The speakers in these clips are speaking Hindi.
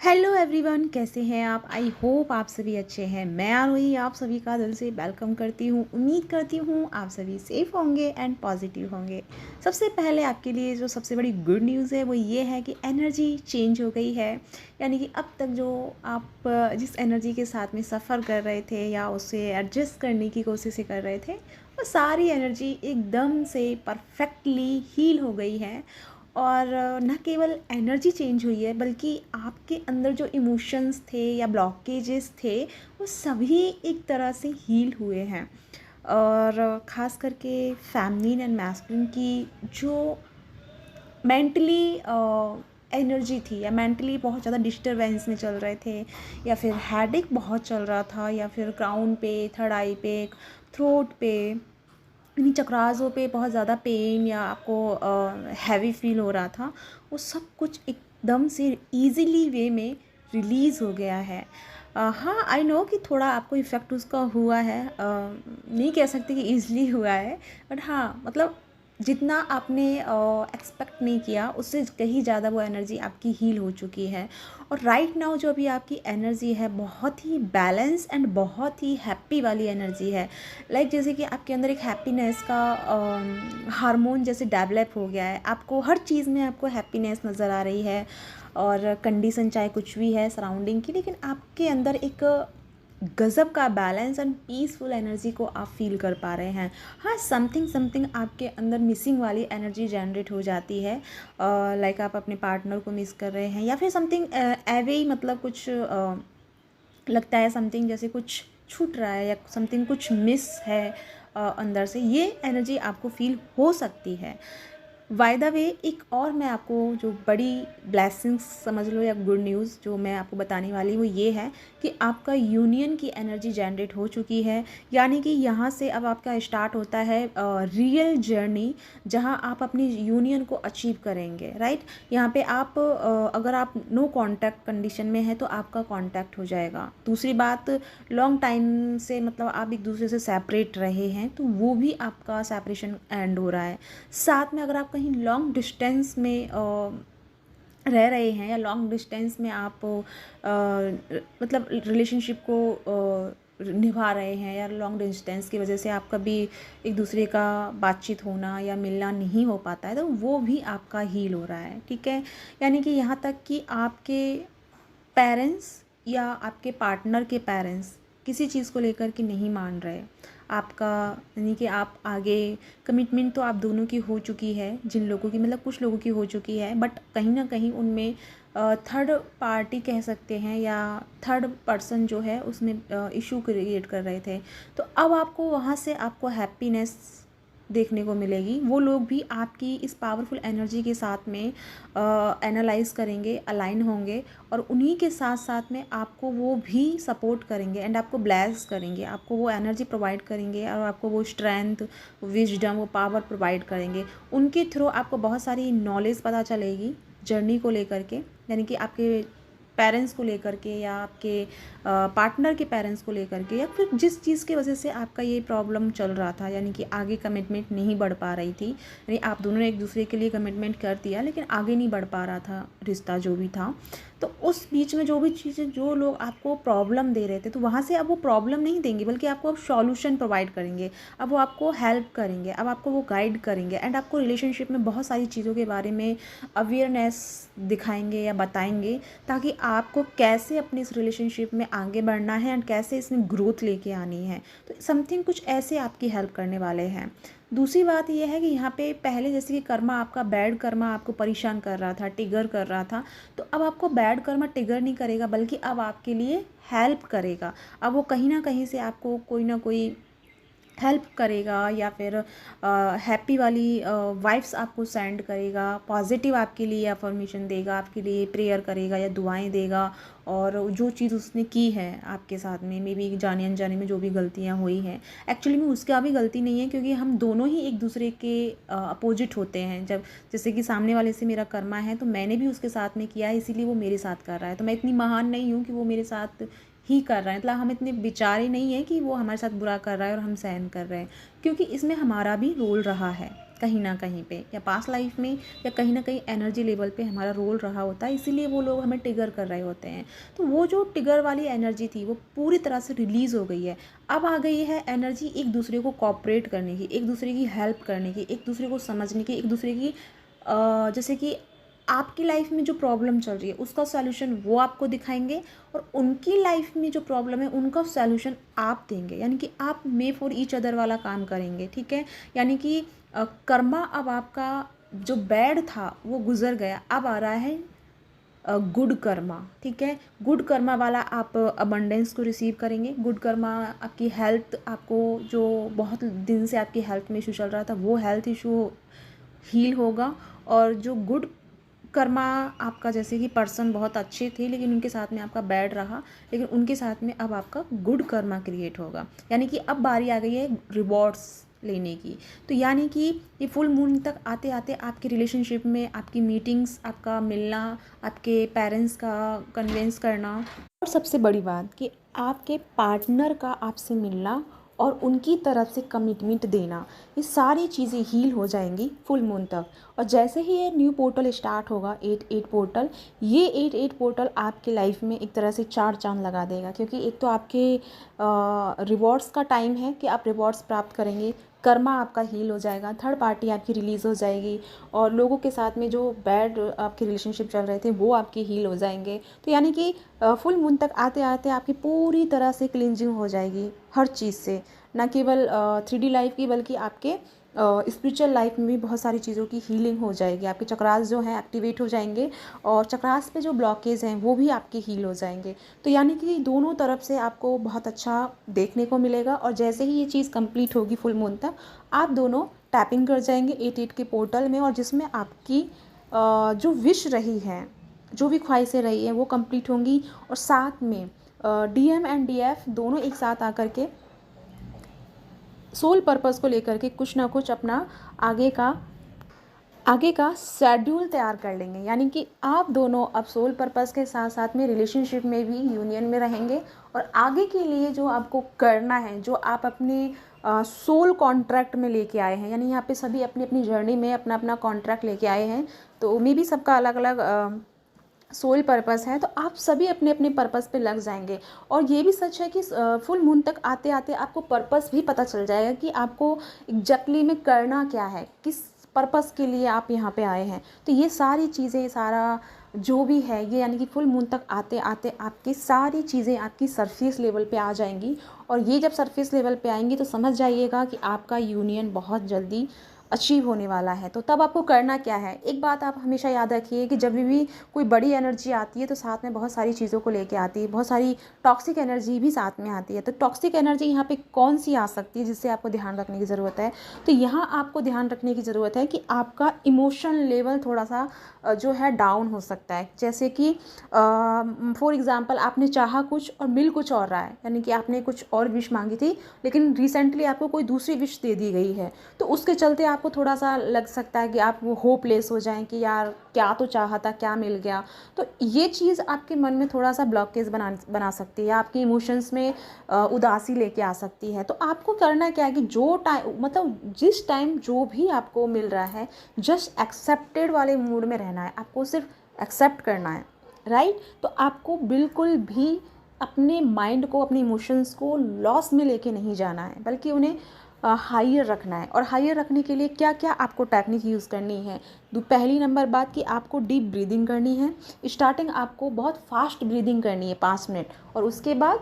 हेलो एवरीवन, कैसे हैं आप। आई होप आप सभी अच्छे हैं। मैं आरोही आप सभी का दिल से वेलकम करती हूँ। उम्मीद करती हूँ आप सभी सेफ होंगे एंड पॉजिटिव होंगे। सबसे पहले आपके लिए जो सबसे बड़ी गुड न्यूज़ है वो ये है कि एनर्जी चेंज हो गई है। यानी कि अब तक जो आप जिस एनर्जी के साथ में सफ़र कर रहे थे या उसे एडजस्ट करने की कोशिश कर रहे थे, वो सारी एनर्जी एकदम से परफेक्टली हील हो गई है। और न केवल एनर्जी चेंज हुई है बल्कि आपके अंदर जो इमोशंस थे या ब्लॉकेजेस थे वो सभी एक तरह से हील हुए हैं। और ख़ास करके फेमिनिन एंड मैस्कुलिन की जो मेंटली एनर्जी थी या मेंटली बहुत ज़्यादा डिस्टरबेंस में चल रहे थे, या फिर हेडेक बहुत चल रहा था, या फिर क्राउन पे, थर्ड आई पे, थ्रोट पे, इन्हीं चक्रासों पे बहुत ज़्यादा पेन या आपको हैवी फील हो रहा था, वो सब कुछ एकदम से इजीली वे में रिलीज़ हो गया है। हाँ, आई नो कि थोड़ा आपको इफ़ेक्ट उसका हुआ है। नहीं कह सकते कि ईज़िली हुआ है, बट हाँ, मतलब जितना आपने एक्सपेक्ट नहीं किया उससे कहीं ज़्यादा वो एनर्जी आपकी हील हो चुकी है। और राइट नाउ जो अभी आपकी एनर्जी है बहुत ही बैलेंस एंड बहुत ही हैप्पी वाली एनर्जी है। लाइक जैसे कि आपके अंदर एक हैप्पीनेस का हार्मोन जैसे डेवलप हो गया है। आपको हर चीज़ में आपको हैप्पीनेस नज़र आ रही है, और कंडीशन चाहे कुछ भी है सराउंडिंग की, लेकिन आपके अंदर एक गज़ब का बैलेंस एंड पीसफुल एनर्जी को आप फील कर पा रहे हैं। हाँ, समथिंग समथिंग आपके अंदर मिसिंग वाली एनर्जी जनरेट हो जाती है। लाइक आप अपने पार्टनर को मिस कर रहे हैं, या फिर समथिंग एवे ही, मतलब कुछ लगता है समथिंग जैसे कुछ छूट रहा है या समथिंग कुछ मिस है अंदर से। ये एनर्जी आपको फील हो सकती है। बाय द वे, एक और मैं आपको जो बड़ी ब्लेसिंग्स समझ लो या गुड न्यूज़ जो मैं आपको बताने वाली हूँ वो ये है कि आपका यूनियन की एनर्जी जनरेट हो चुकी है। यानी कि यहाँ से अब आपका स्टार्ट होता है रियल जर्नी, जहाँ आप अपनी यूनियन को अचीव करेंगे। राइट, यहाँ पे आप अगर आप नो कांटेक्ट कंडीशन में है तो आपका कांटेक्ट हो जाएगा। दूसरी बात, लॉन्ग टाइम से मतलब आप एक दूसरे से सेपरेट रहे हैं तो वो भी आपका सेपरेशन एंड हो रहा है। साथ में अगर आप कहीं लॉन्ग डिस्टेंस में रह रहे हैं, या लॉन्ग डिस्टेंस में आप मतलब रिलेशनशिप को निभा रहे हैं, या लॉन्ग डिस्टेंस की वजह से आप कभी एक दूसरे का बातचीत होना या मिलना नहीं हो पाता है, तो वो भी आपका हील हो रहा है। ठीक है, यानी कि यहाँ तक कि आपके पेरेंट्स या आपके पार्टनर के पेरेंट्स किसी चीज़ को लेकर के नहीं मान रहे आपका, यानी कि आप आगे कमिटमेंट तो आप दोनों की हो चुकी है, जिन लोगों की मतलब कुछ लोगों की हो चुकी है, बट कहीं ना कहीं उनमें थर्ड पार्टी कह सकते हैं या थर्ड पर्सन जो है उसमें इशू क्रिएट कर रहे थे। तो अब आपको वहाँ से आपको हैप्पीनेस देखने को मिलेगी। वो लोग भी आपकी इस पावरफुल एनर्जी के साथ में एनालाइज करेंगे, अलाइन होंगे, और उन्हीं के साथ साथ में आपको वो भी सपोर्ट करेंगे एंड आपको ब्लेस करेंगे, आपको वो एनर्जी प्रोवाइड करेंगे, और आपको वो स्ट्रेंथ, विजडम, वो पावर प्रोवाइड करेंगे। उनके थ्रू आपको बहुत सारी नॉलेज पता चलेगी जर्नी को लेकर के, यानी कि आपके पेरेंट्स को लेकर के, या आपके पार्टनर के पेरेंट्स को लेकर के, या फिर जिस चीज़ की वजह से आपका ये प्रॉब्लम चल रहा था, यानी कि आगे कमिटमेंट नहीं बढ़ पा रही थी। यानी आप दोनों ने एक दूसरे के लिए कमिटमेंट कर दिया लेकिन आगे नहीं बढ़ पा रहा था रिश्ता जो भी था। तो उस बीच में जो भी चीज़ें, जो लोग आपको प्रॉब्लम दे रहे थे, तो वहाँ से अब वो प्रॉब्लम नहीं देंगे बल्कि आपको अब सॉल्यूशन प्रोवाइड करेंगे। अब वो आपको हेल्प करेंगे, अब आपको वो गाइड करेंगे, एंड आपको रिलेशनशिप में बहुत सारी चीज़ों के बारे में अवेयरनेस दिखाएंगे या बताएंगे, ताकि आपको कैसे अपने इस रिलेशनशिप में आगे बढ़ना है एंड कैसे इसमें ग्रोथ लेके आनी है। तो समथिंग कुछ ऐसे आपकी हेल्प करने वाले हैं। दूसरी बात यह है कि यहाँ पे पहले जैसे कि कर्मा, आपका बैड कर्मा आपको परेशान कर रहा था, ट्रिगर कर रहा था, तो अब आपको बैड कर्मा ट्रिगर नहीं करेगा बल्कि अब आपके लिए हेल्प करेगा। अब वो कहीं ना कहीं से आपको कोई ना कोई हेल्प करेगा, या फिर हैप्पी वाली वाइब्स आपको सेंड करेगा, पॉजिटिव आपके लिए अफर्मेशन देगा, आपके लिए प्रेयर करेगा या दुआएं देगा। और जो चीज़ उसने की है आपके साथ में, मे बी जाने अनजाने में जो भी गलतियां हुई हैं, एक्चुअली में उसका भी गलती नहीं है, क्योंकि हम दोनों ही एक दूसरे के अपोजिट होते हैं। जब जैसे कि सामने वाले से मेरा कर्मा है तो मैंने भी उसके साथ में किया है, इसीलिए वो मेरे साथ कर रहा है। तो मैं इतनी महान नहीं हूँ कि वो मेरे साथ ही कर रहा है, मतलब हम इतने बेचारे नहीं हैं कि वो हमारे साथ बुरा कर रहा है और हम सहन कर रहे हैं, क्योंकि इसमें हमारा भी रोल रहा है। कहीं ना कहीं पे, या पास्ट लाइफ में, या कहीं ना कहीं एनर्जी लेवल पे हमारा रोल रहा होता है, इसीलिए वो लोग हमें ट्रिगर कर रहे होते हैं। तो वो जो ट्रिगर वाली एनर्जी थी वो पूरी तरह से रिलीज़ हो गई है। अब आ गई है एनर्जी एक दूसरे को कोऑपरेट करने की, एक दूसरे की हेल्प करने की, एक दूसरे को समझने की, एक दूसरे की जैसे कि आपकी लाइफ में जो प्रॉब्लम चल रही है उसका सॉल्यूशन वो आपको दिखाएंगे, और उनकी लाइफ में जो प्रॉब्लम है उनका सॉल्यूशन आप देंगे। यानी कि आप मे फॉर ईच अदर वाला काम करेंगे, ठीक है। यानी कि कर्मा अब आपका जो बैड था वो गुजर गया, अब आ रहा है गुड कर्मा, ठीक है। गुड कर्मा वाला आप अबंडेंस को रिसीव करेंगे। गुड कर्मा आपकी हेल्थ, आपको जो बहुत दिन से आपकी हेल्थ में इशू चल रहा था वो हेल्थ इशू हील होगा। और जो गुड कर्मा आपका, जैसे कि पर्सन बहुत अच्छे थे लेकिन उनके साथ में आपका बैड रहा, लेकिन उनके साथ में अब आपका गुड कर्मा क्रिएट होगा। यानी कि अब बारी आ गई है रिवॉर्ड्स लेने की। तो यानी कि ये फुल मून तक आते आते आपके रिलेशनशिप में आपकी मीटिंग्स, आपका मिलना, आपके पेरेंट्स का कन्विंस करना, और सबसे बड़ी बात कि आपके पार्टनर का आपसे मिलना और उनकी तरफ से कमिटमेंट देना, ये सारी चीज़ें हील हो जाएंगी फुल मून तक। और जैसे ही ये न्यू पोर्टल स्टार्ट होगा, 8-8 पोर्टल, ये 8-8 पोर्टल आपके लाइफ में एक तरह से 4 चांद लगा देगा। क्योंकि एक तो आपके रिवॉर्ड्स का टाइम है कि आप रिवॉर्ड्स प्राप्त करेंगे, कर्मा आपका हील हो जाएगा, थर्ड पार्टी आपकी रिलीज़ हो जाएगी, और लोगों के साथ में जो बैड आपके रिलेशनशिप चल रहे थे वो आपके हील हो जाएंगे। तो यानी कि फुल मून तक आते आते आपकी पूरी तरह से क्लिनजिंग हो जाएगी हर चीज़ से, न केवल 3D लाइफ की बल्कि आपके स्पिरिचुअल लाइफ में भी बहुत सारी चीज़ों की हीलिंग हो जाएगी। आपके चक्रास जो हैं एक्टिवेट हो जाएंगे, और चक्रास पे जो ब्लॉकेज हैं वो भी आपके हील हो जाएंगे। तो यानी कि दोनों तरफ से आपको बहुत अच्छा देखने को मिलेगा। और जैसे ही ये चीज़ कंप्लीट होगी फुल मून तक, आप दोनों टैपिंग कर जाएंगे 8-8 के पोर्टल में, और जिसमें आपकी जो विश रही है, जो भी ख्वाहिशें रही हैं वो कंप्लीट होंगी। और साथ में DM एंड DF दोनों एक साथ आकर के सोल पर्पस को लेकर के कुछ ना कुछ अपना आगे का शेड्यूल तैयार कर लेंगे। यानी कि आप दोनों अब सोल पर्पस के साथ साथ में रिलेशनशिप में भी यूनियन में रहेंगे, और आगे के लिए जो आपको करना है, जो आप अपने सोल कॉन्ट्रैक्ट में लेके आए हैं, यानी यहाँ पे सभी अपनी अपनी जर्नी में अपना अपना कॉन्ट्रैक्ट लेके आए हैं। तो मे भी सबका अलग अलग सोल पर्पस है, तो आप सभी अपने अपने पर्पस पे लग जाएंगे। और ये भी सच है कि फुल मून तक आते आते आपको पर्पस भी पता चल जाएगा कि आपको एग्जैक्टली में करना क्या है, किस पर्पस के लिए आप यहाँ पे आए हैं। तो ये सारी चीज़ें, सारा जो भी है ये, यानी कि फुल मून तक आते आते आपकी सारी चीज़ें आपकी सरफेस लेवल पे आ जाएंगी। और ये जब सरफेस लेवल पे आएंगी तो समझ जाइएगा कि आपका यूनियन बहुत जल्दी अचीव होने वाला है। तो तब आपको करना क्या है, एक बात आप हमेशा याद रखिए कि जब भी कोई बड़ी एनर्जी आती है तो साथ में बहुत सारी चीज़ों को लेके आती है, बहुत सारी टॉक्सिक एनर्जी भी साथ में आती है। तो टॉक्सिक एनर्जी यहाँ पे कौन सी आ सकती है जिससे आपको ध्यान रखने की ज़रूरत है। तो यहाँ आपको ध्यान रखने की ज़रूरत है कि आपका इमोशन लेवल थोड़ा सा जो है डाउन हो सकता है। जैसे कि फॉर एग्ज़ाम्पल आपने चाहा कुछ और मिल कुछ और रहा है, यानी कि आपने कुछ और विश मांगी थी लेकिन रिसेंटली आपको कोई दूसरी विश दे दी गई है, तो उसके चलते आपको थोड़ा सा लग सकता है कि आप वो होपलेस हो जाएं कि यार क्या तो चाहा था, क्या मिल गया। तो ये चीज़ आपके मन में थोड़ा सा ब्लॉकेज बना सकती है, आपके इमोशंस में उदासी लेके आ सकती है। तो आपको करना क्या है कि जो टाइम, मतलब जिस टाइम जो भी आपको मिल रहा है, जस्ट एक्सेप्टेड वाले मूड में रहना है, आपको सिर्फ एक्सेप्ट करना है, राइट। तो आपको बिल्कुल भी अपने माइंड को, अपने इमोशंस को लॉस में लेके नहीं जाना है, बल्कि उन्हें हायर रखना है। और हायर रखने के लिए क्या क्या आपको टेक्निक यूज़ करनी है। पहली नंबर बात कि आपको डीप ब्रीदिंग करनी है। स्टार्टिंग आपको बहुत फास्ट ब्रीदिंग करनी है 5 मिनट, और उसके बाद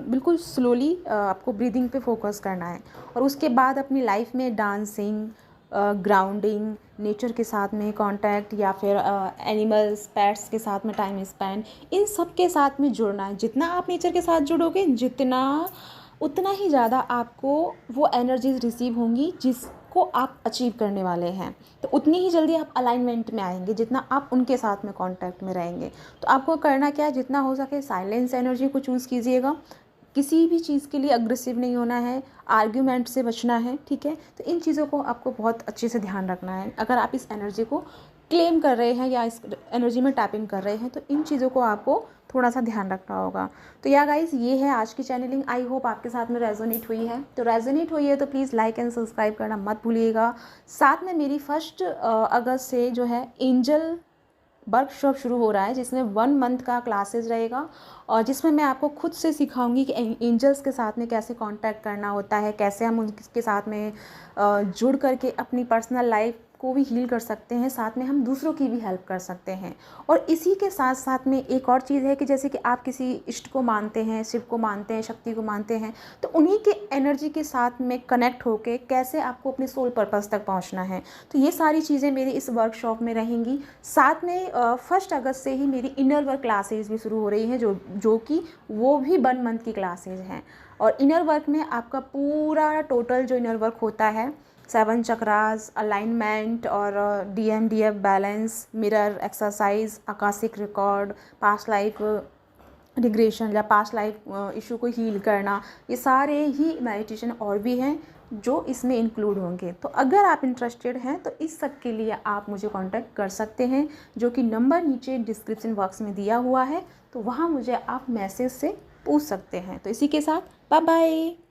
बिल्कुल स्लोली आपको ब्रीदिंग पे फोकस करना है। और उसके बाद अपनी लाइफ में डांसिंग, ग्राउंडिंग, नेचर के साथ में कांटेक्ट, या फिर एनिमल्स, पेट्स के साथ में टाइम स्पेंड, इन सब के साथ में जुड़ना है। जितना आप नेचर के साथ जुड़ोगे, उतना ही ज़्यादा आपको वो एनर्जीज रिसीव होंगी जिसको आप अचीव करने वाले हैं। तो उतनी ही जल्दी आप अलाइनमेंट में आएंगे जितना आप उनके साथ में कांटेक्ट में रहेंगे। तो आपको करना क्या है, जितना हो सके साइलेंस एनर्जी को चूज़ कीजिएगा। किसी भी चीज़ के लिए अग्रेसिव नहीं होना है, आर्ग्यूमेंट से बचना है, ठीक है। तो इन चीज़ों को आपको बहुत अच्छे से ध्यान रखना है। अगर आप इस एनर्जी को क्लेम कर रहे हैं या इस एनर्जी में टैप इन कर रहे हैं, तो इन चीज़ों को आपको थोड़ा सा ध्यान रखना होगा। तो या गाइस, ये है आज की चैनलिंग। आई होप आपके साथ में रेजोनेट हुई है। तो रेजोनेट हुई है तो प्लीज़ लाइक एंड सब्सक्राइब करना मत भूलिएगा। साथ में मेरी 1 अगस्त से जो है एंजल वर्कशॉप शुरू हो रहा है, जिसमें 1 मंथ का क्लासेस रहेगा और जिसमें मैं आपको खुद से सिखाऊंगी कि एंजल्स के साथ में कैसे कांटेक्ट करना होता है, कैसे हम उनके साथ में जुड़ करके अपनी पर्सनल लाइफ को भी हील कर सकते हैं, साथ में हम दूसरों की भी हेल्प कर सकते हैं। और इसी के साथ साथ में एक और चीज़ है कि जैसे कि आप किसी इष्ट को मानते हैं, शिव को मानते हैं, शक्ति को मानते हैं, तो उन्हीं के एनर्जी के साथ में कनेक्ट होके कैसे आपको अपने सोल पर्पस तक पहुंचना है, तो ये सारी चीज़ें मेरी इस वर्कशॉप में रहेंगी। साथ में 1 अगस्त से ही मेरी इनर वर्क क्लासेज भी शुरू हो रही हैं, जो कि वो भी 1 मंथ की क्लासेज हैं। और इनर वर्क में आपका पूरा टोटल जो इनर वर्क होता है, 7 चक्रास, अलाइनमेंट और DMDF balance, mirror exercise, Akashic record, past life regression या पास्ट लाइफ इशू को हील करना, ये सारे ही मेडिटेशन और भी हैं जो इसमें इंक्लूड होंगे। तो अगर आप इंटरेस्टेड हैं तो इस सब के लिए आप मुझे कांटेक्ट कर सकते हैं, जो कि नंबर नीचे डिस्क्रिप्शन बॉक्स में दिया हुआ है, तो वहाँ मुझे आप मैसेज से पूछ सकते हैं। तो इसी के साथ बाय बाय।